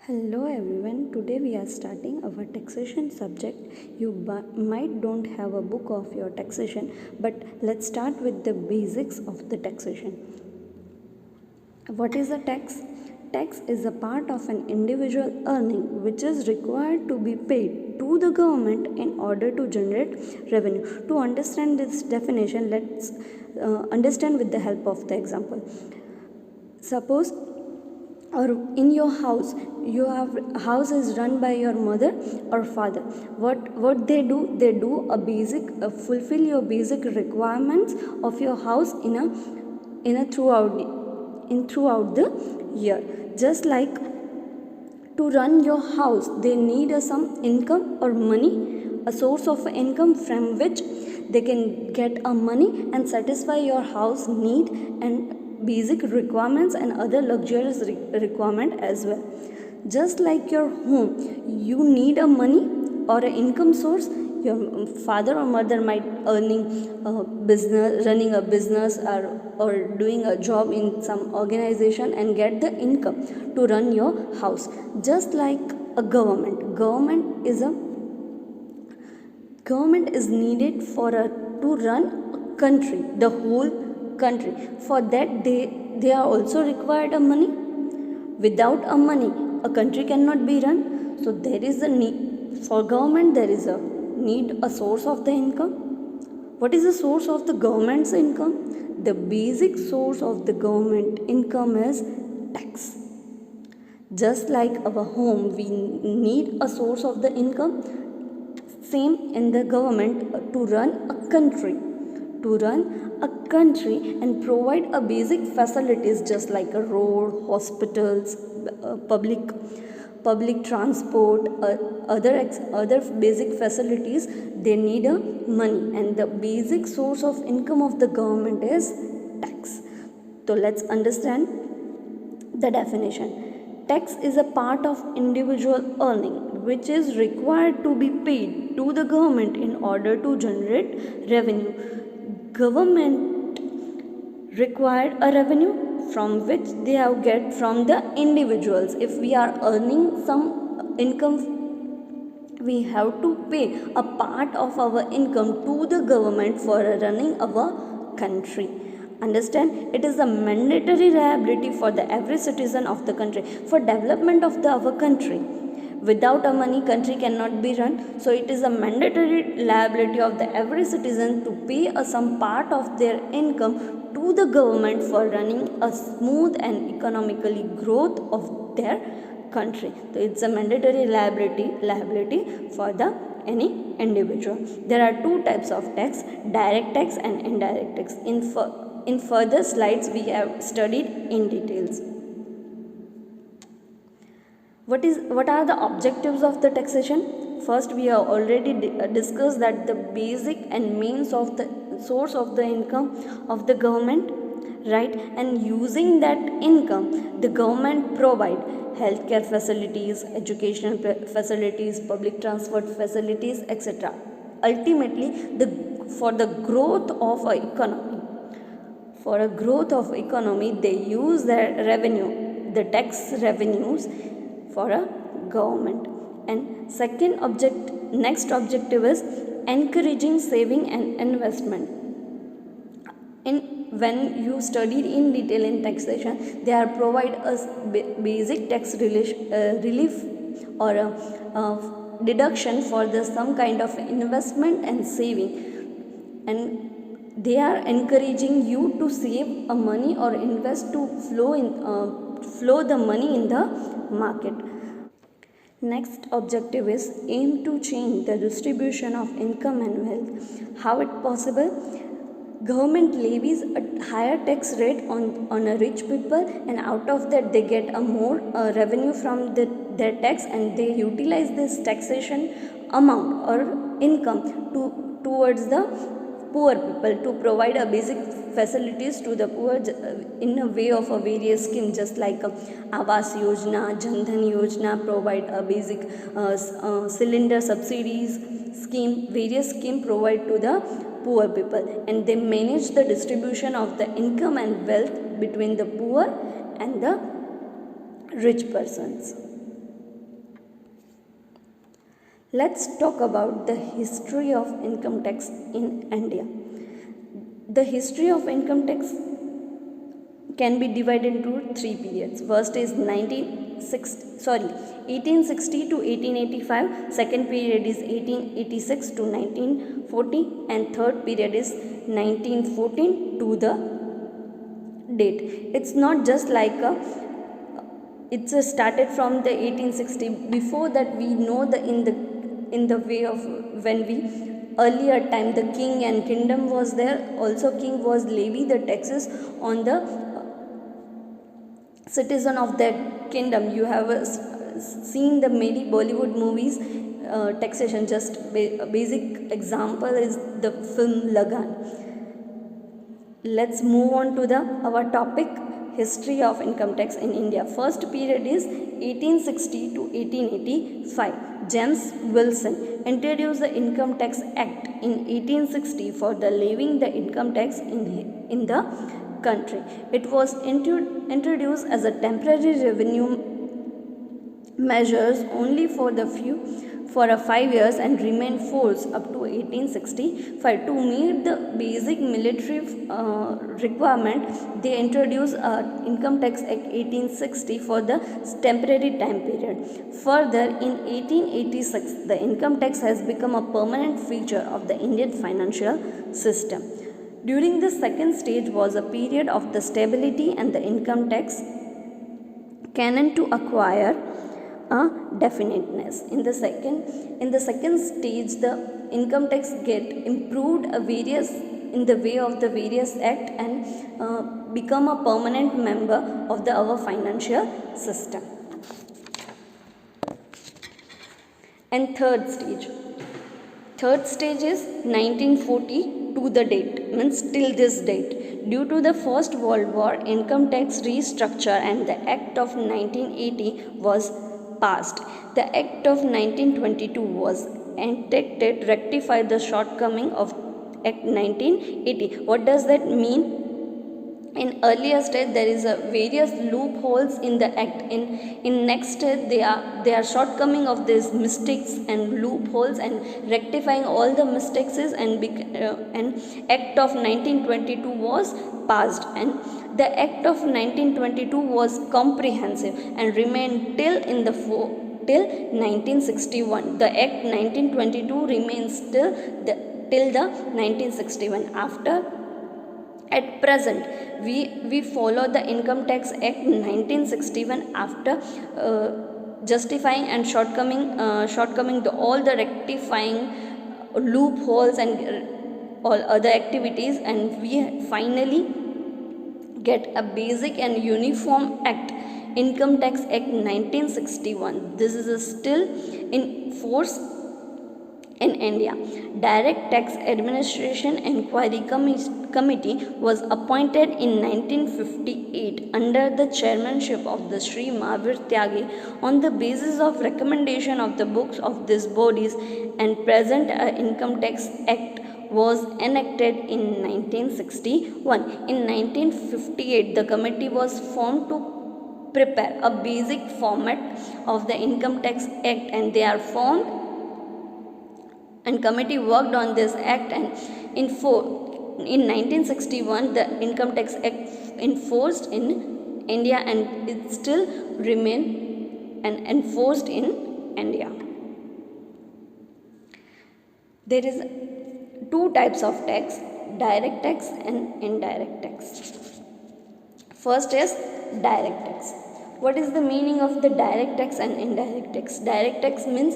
Hello everyone, today we are starting our taxation subject. You might don't have a book of your taxation, but let's start with the basics of the taxation. What is a tax? Tax is a part of an individual earning which is required to be paid to the government in order to generate revenue. To understand this definition, let's understand with the help of the example. Suppose or in your house you have house is run by your mother or father. What they do fulfill your basic requirements of your house in a throughout the year. Just like to run your house they need some income or money, a source of income from which they can get a money and satisfy your house need and basic requirements and other luxurious requirement as well. Just like your home, you need a money or an income source. Your father or mother might running a business or doing a job in some organization and get the income to run your house. Just like a government is needed to run a country, the whole country. For that they are also required a money. Without a money a country cannot be run. So there is a need for government, there is a need a source of the income. What is the source of the government's income? The basic source of the government income is tax. Just like our home we need a source of the income, same in the government to run a country and provide a basic facilities just like a road, hospitals, public transport, other basic facilities. They need a money, and the basic source of income of the government is tax. So let's understand the definition. Tax is a part of individual earning which is required to be paid to the government in order to generate revenue. Government required a revenue from which they have get from the individuals. If we are earning some income, we have to pay a part of our income to the government for running our country. Understand, it is a mandatory liability for the every citizen of the country for development of our country. Without a money country cannot be run. So it is a mandatory liability of the every citizen to pay some part of their income to the government for running a smooth and economically growth of their country. So it's a mandatory liability for the any individual. There are two types of tax, direct tax and indirect tax. In further slides we have studied in details. What are the objectives of the taxation? First, we have already discussed that the basic and main source of the income of the government, right? And using that income, the government provide healthcare facilities, educational facilities, public transport facilities, etc. Ultimately, for the growth of a economy, they use their revenue, the tax revenues, for a government. And next objective is encouraging saving and investment. When you studied in detail in taxation, they are provide us basic tax relief or deduction for some kind of investment and saving, and they are encouraging you to save a money or invest to flow the money in the market. Next objective is aim to change the distribution of income and wealth. How it possible? Government levies a higher tax rate on a rich people, and out of that they get a more revenue from their tax, and they utilize this taxation amount or income towards the poor people to provide a basic facilities to the poor in a way of a various schemes, just like Awas Yojana, Jan Dhan Yojana provide a basic cylinder subsidies scheme. Various schemes provide to the poor people, and they manage the distribution of the income and wealth between the poor and the rich persons. Let's talk about the history of income tax in India. The history of income tax can be divided into three periods. First is 1860 to 1885. Second period is 1886 to 1940, and third period is 1914 to the date. It's not just like it's started from the 1860. Before that, we know in the way of when we earlier time the king and kingdom was there. Also, king was levy the taxes on the citizen of that kingdom. You have seen the many Bollywood movies taxation. Just a basic example is the film Lagan. Let's move on to our topic, history of income tax in India. First period is 1860 to 1885. James Wilson introduced the Income Tax Act in 1860 for the levying the income tax in the country. It was introduced as a temporary revenue measures only for 5 years and remained forced up to 1865. To meet the basic military requirement, they introduced Income Tax Act 1860 for the temporary time period. Further, in 1886, the income tax has become a permanent feature of the Indian financial system. During the second stage was a period of the stability and the income tax canon to acquire definiteness. In the second stage, the income tax get improved in the way of the various act and become a permanent member of our financial system. And third stage is 1940 to the date, means till this date. Due to the First World War, income tax restructure and the Act of 1980 was passed. The Act of 1922 was enacted, rectified the shortcoming of Act 1980. What does that mean? In earlier stage, there is a various loopholes in the act. In next stage, they are shortcoming of these mistakes and loopholes and rectifying all the mistakes, and Act of 1922 was passed, and the Act of 1922 was comprehensive and remained till 1961. The Act 1922 remains till the 1961. At present, we follow the Income Tax Act 1961 after justifying and shortcoming all the rectifying loopholes and all other activities, and we finally get a basic and uniform act, Income Tax Act 1961. This is still in force in India. Direct Tax Administration Inquiry Committee was appointed in 1958 under the chairmanship of the Sri Mahavir Tyagi on the basis of recommendation of the books of these bodies, and present Income Tax Act was enacted in 1961. In 1958, the committee was formed to prepare a basic format of the Income Tax Act, and they are formed, and committee worked on this act, and in 1961 the Income Tax Act enforced in India, and it still remain and enforced in India. There is two types of tax, direct tax and indirect tax. First is direct tax. What is the meaning of the direct tax and indirect tax? Direct tax means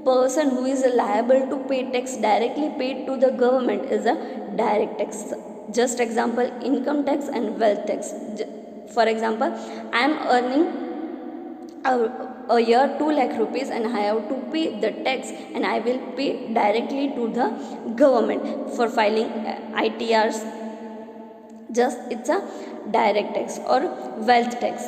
person who is liable to pay tax directly paid to the government is a direct tax. Just example, income tax and wealth tax. For example, I am earning a year 2 lakh rupees and I have to pay the tax, and I will pay directly to the government for filing ITRs. Just it's a direct tax. Or wealth tax.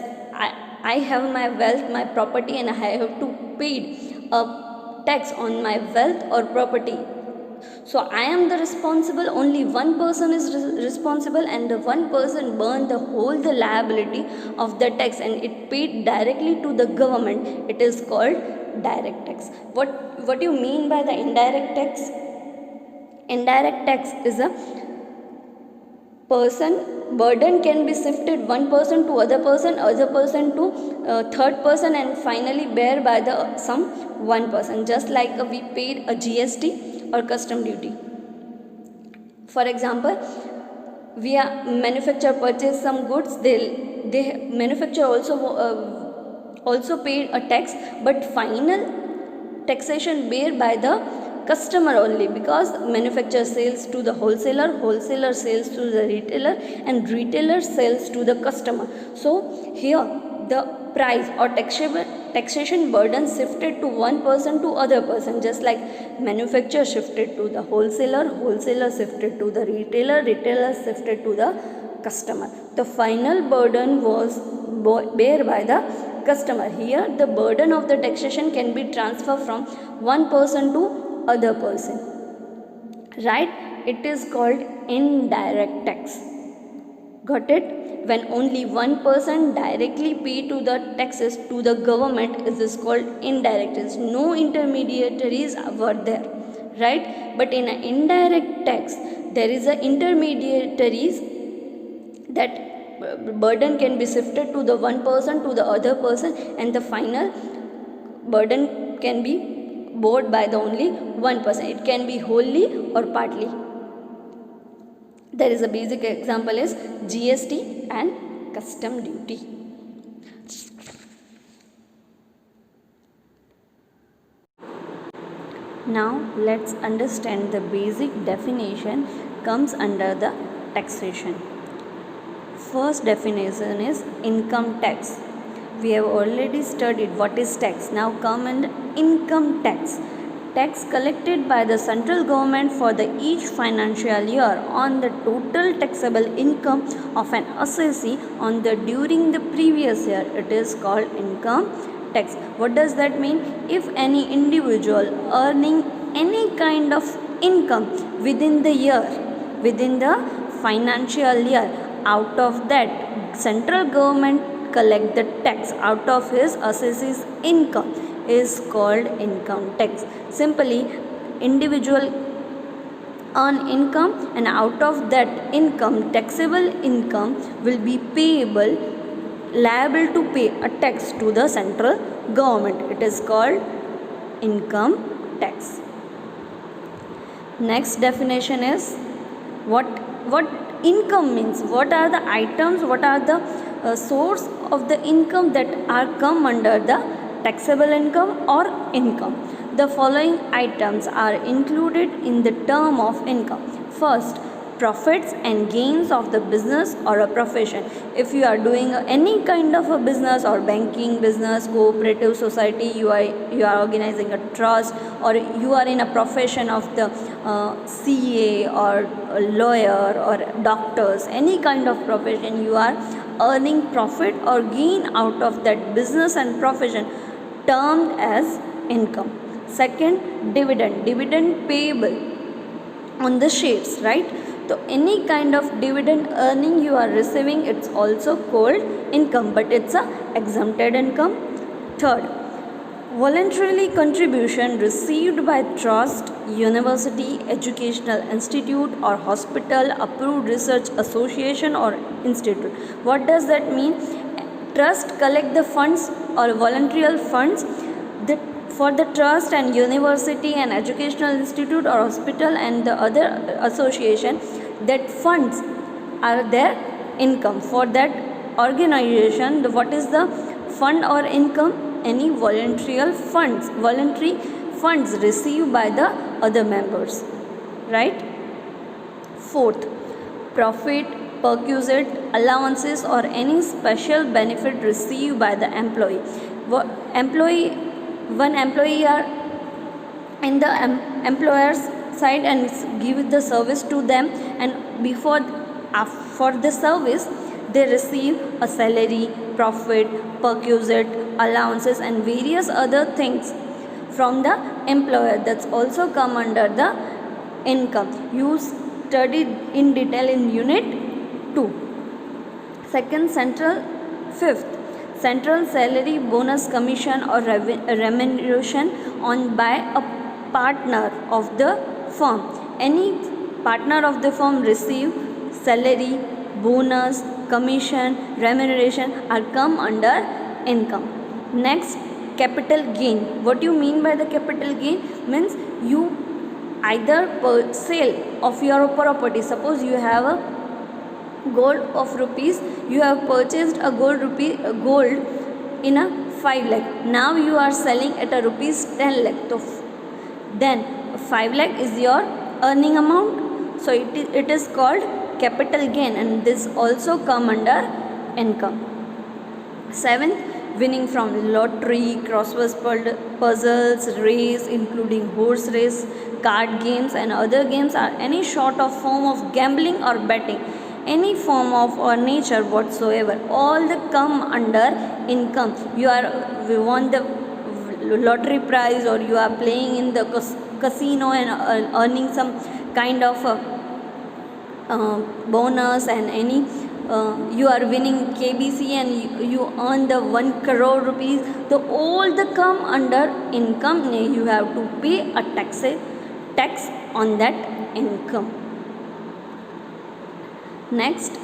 I have my wealth, my property, and I have to pay a tax on my wealth or property. So I am the responsible, only one person is responsible, and the one person burn the whole the liability of the tax and it paid directly to the government. It is called direct tax. What you mean by the indirect tax? Indirect tax is a person burden can be shifted one person to other person to third person, and finally bear by the some one person, just like we paid a GST or custom duty. For example, we are manufacturer purchase some goods, they manufacturer also paid a tax, but final taxation bear by the customer only, because manufacturer sells to the wholesaler, wholesaler sells to the retailer, and retailer sells to the customer. So here the price or taxation burden shifted to one person to other person, just like manufacturer shifted to the wholesaler, wholesaler shifted to the retailer, retailer shifted to the customer. The final burden was bear by the customer. Here the burden of the taxation can be transferred from one person to other person, right? It is called indirect tax. Got it? When only one person directly pay to the taxes to the government, it is called indirect tax. No intermediaries were there, right? But in an indirect tax there is a intermediaries, that burden can be shifted to the one person to the other person, and the final burden can be borne by the only one person. It can be wholly or partly. There is a basic example is GST and custom duty. Now let's understand the basic definition comes under the taxation. First definition is income tax. We have already studied what is tax. Now come in income tax. Tax collected by the central government for the each financial year on the total taxable income of an assessee on the during the previous year. It is called income tax. What does that mean? If any individual earning any kind of income within the year, within the financial year, out of that central government collect the tax out of his assessee's income, is called income tax. Simply, individual earn income, and out of that income, taxable income will be payable, liable to pay a tax to the central government. It is called income tax. Next definition is what income means. What are the items, what are the source of the income that are come under the taxable income or income. The following items are included in the term of income. First, profits and gains of the business or a profession. If you are doing any kind of a business or banking business, cooperative society, you are organizing a trust, or you are in a profession of the CA or a lawyer or doctors, any kind of profession, you are earning profit or gain out of that business and profession, termed as income. Second, dividend payable on the shares, right? So any kind of dividend earning you are receiving, it's also called income, but it's a exempted income. Third, voluntarily contribution received by trust, university, educational institute or hospital, approved research association or institute. What does that mean? Trust collect the funds or voluntary funds for the trust and university and educational institute or hospital and the other association, that funds are their income for that organization. What is the fund or income? Any voluntary funds received by the other members, right? Fourth, profit, perquisite, allowances or any special benefit received by the employee. One employee are in the employer's side and give the service to them, and for the service they receive a salary, profit, perquisite, allowances and various other things from the employer. That's also come under the income. You studied in detail in unit 2. Second, fifth, central salary, bonus, commission or remuneration on by a partner of the firm. Any partner of the firm receive salary, bonus, commission, remuneration are come under income. Next, capital gain. What you mean by the capital gain? Means you either per sale of your property. Suppose you have a gold of rupees, you have purchased a gold in a 5 lakh. Now you are selling at a rupees 10 lakh. So then 5 lakh is your earning amount. So it is called capital gain, and this also come under income. Seventh, winning from lottery, crossword puzzles, race including horse race, card games and other games are any sort of form of gambling or betting, any form of or nature whatsoever, all the come under income. You won the lottery prize, or you are playing in the casino and earning some kind of bonus, and any you are winning KBC and you earn the 1 crore rupees. So all the come under income. You have to pay a tax on that income. Next,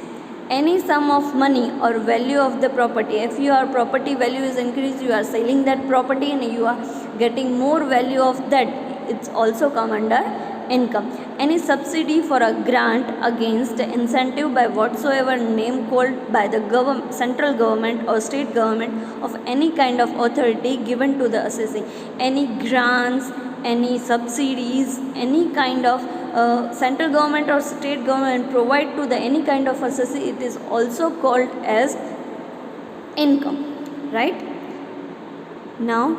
any sum of money or value of the property. If your property value is increased, you are selling that property and you are getting more value of that, it's also come under income. Any subsidy for a grant against incentive by whatsoever name called by the central government or state government of any kind of authority given to the assessing. Any grants, any subsidies, any kind of central government or state government provide to the any kind of assessee, it is also called as income, right? Now,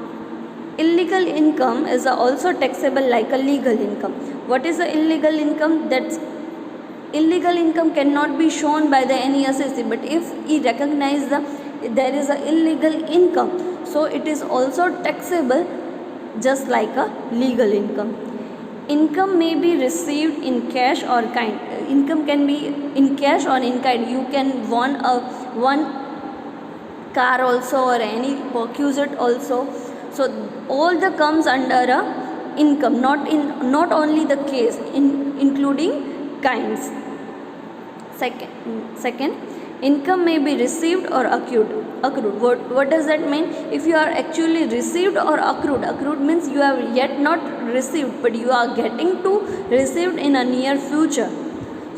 illegal income is also taxable like a legal income. What is the illegal income? That's illegal income cannot be shown by the any assessee, but if he recognize there is a illegal income, so it is also taxable just like a legal income. Income may be received in cash or kind. Income can be in cash or in kind. You can won one car also or any perquisite also. So all the comes under a income, not only the case, including kinds. Second, income may be received or accrued. What does that mean? If you are actually received or accrued means you have yet not received, but you are getting to received in a near future.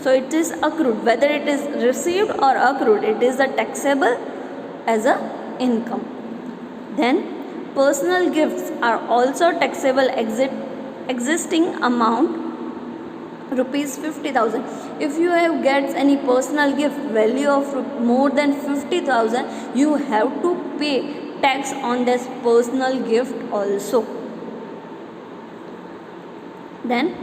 So it is accrued. Whether it is received or accrued, it is a taxable as a income. Then personal gifts are also taxable existing amount rupees 50,000. If you have gets any personal gift value of more than 50,000, you have to pay tax on this personal gift also. Then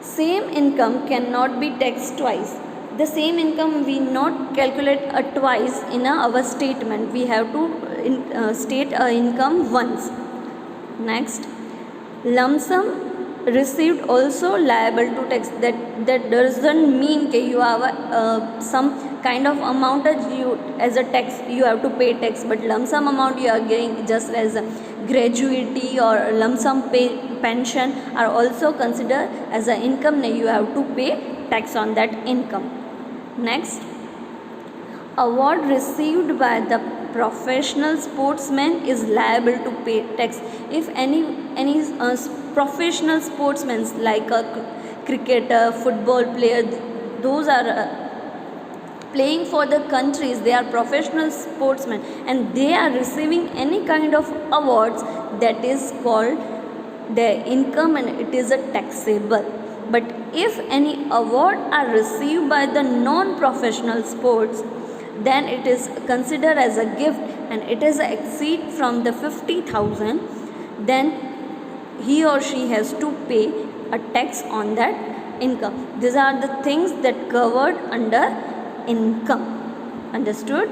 same income cannot be taxed twice. The same income we not calculate twice in our statement. We have to state income once. Next, lump sum received also liable to tax. That doesn't mean that you have some kind of amount as a tax, you have to pay tax, but lump sum amount you are getting just as a gratuity or lump sum pension are also considered as an income. You have to pay tax on that income. Next, award received by the professional sportsman is liable to pay tax. If any professional sportsmen like a cricketer, football player, those are playing for the countries, they are professional sportsmen and they are receiving any kind of awards, that is called their income and it is a taxable. But if any award are received by the non-professional sports, then it is considered as a gift and it is exceed from the 50,000, then he or she has to pay a tax on that income. These are the things that covered under income. Understood?